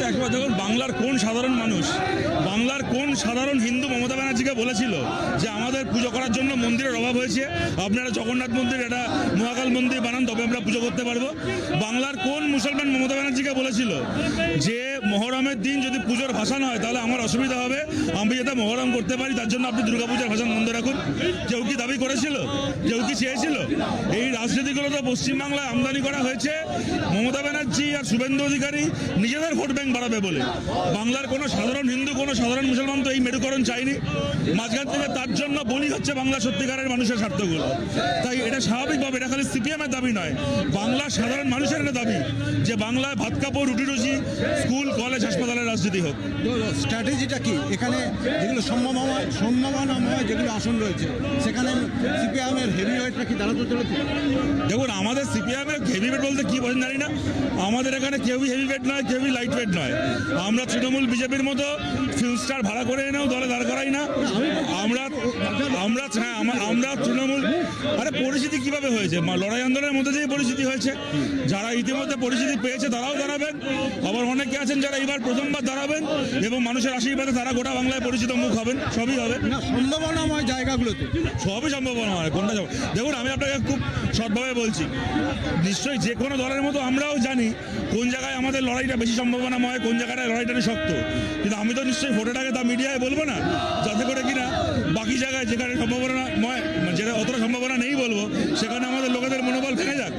একবার দেখুন, বাংলার কোন সাধারণ হিন্দু মমতা ব্যানার্জিকে বলেছিল যে আমাদের পুজো করার জন্য মন্দিরের অভাব হয়েছে, আপনারা জগন্নাথ মন্দির, এটা মহাকাল মন্দির বানান, তবে আমরা পুজো করতে পারবো? বাংলার কোন মুসলমান মমতা ব্যানার্জিকে বলেছিল যে মহরমের দিন যদি পুজোর ভাসান হয় তাহলে আমার অসুবিধা হবে, আমি যাতে মহরম করতে পারি তার জন্য আপনি দুর্গাপূজার ভাসান বন্ধ রাখুন? কেউ কি দাবি করেছিল? কেউ কি চেয়েছিল? এই রাজনীতিগুলো তো পশ্চিমবাংলায় আমদানি করা হয়েছে মমতা ব্যানার্জি আর শুভেন্দু অধিকারী নিজেদের ভোট ব্যাংক বাড়াবে বলে। বাংলার কোনো সাধারণ হিন্দু, কোনো সাধারণ মুসলমান তো এই মেরুকরণ চাইনি। মাঝখান থেকে তার জন্য বলি হচ্ছে বাংলা সত্যিকারের মানুষের স্বার্থগুলো। তাই এটা স্বাভাবিকভাবে, এটা খালি সিপিএমের দাবি নয়, বাংলার সাধারণ মানুষের একটা দাবি যে বাংলায় ভাত কাপড় রুটি রুজি, স্কুল কলেজ হাসপাতালের রাজনীতি হোক। স্ট্র্যাটেজিটা কি এখানে? যেগুলো সম্ভাবনাময় যেগুলো আসন রয়েছে সেখানে সিপিআইএমের হেভি ওয়েটটা কি দাঁড়াতে চলেছে? দেখুন, আমাদের সিপিএমের হেভি ওয়েট বলতে কি বোঝেন জানি না। আমাদের এখানে কেউই হেভি ওয়েট নয়, কেউই লাইট ওয়েট নয়। আমরা তৃণমূল বিজেপির মতো ফিল্ম স্টার ভাড়া করে এনেও দলে দাঁড় করাই না। আমরা তৃণমূল, আরে পরিস্থিতি কিভাবে হয়েছে? লড়াই আন্দোলনের মধ্যে দিয়ে পরিস্থিতি হয়েছে। যারা ইতিমধ্যে পরিস্থিতি পেয়েছে তারাও দাঁড়াবেন, আবার অনেকে আছেন যারা এবার প্রথমবার দাঁড়াবেন এবং মানুষের আশীর্বাদে তারা গোটা বাংলায় পরিচিত মুখ হবেন। সবই হবে না, সম্ভাবনাময় জায়গাগুলোতে সবই সম্ভাবনা হয়। কোনটা যাব? দেখুন, আমি আপনাকে খুব সৎভাবে বলছি, নিশ্চয়ই যে কোনো দলের মতো আমরাও জানি কোন জায়গায় আমাদের লড়াইটা বেশি সম্ভাবনাময়, কোন জায়গাটায় লড়াইটা শক্ত। কিন্তু আমি তো নিশ্চয়ই ভোটের আগে তা মিডিয়ায় বলবো না, যাতে করে কিনা বাকি জায়গায় যেখানে সম্ভাবনাময়, যেটা অতটা সম্ভাবনা নেই বলবো, সেখানে আমাদের লোকেদের মনোবল ভেঙে যাক।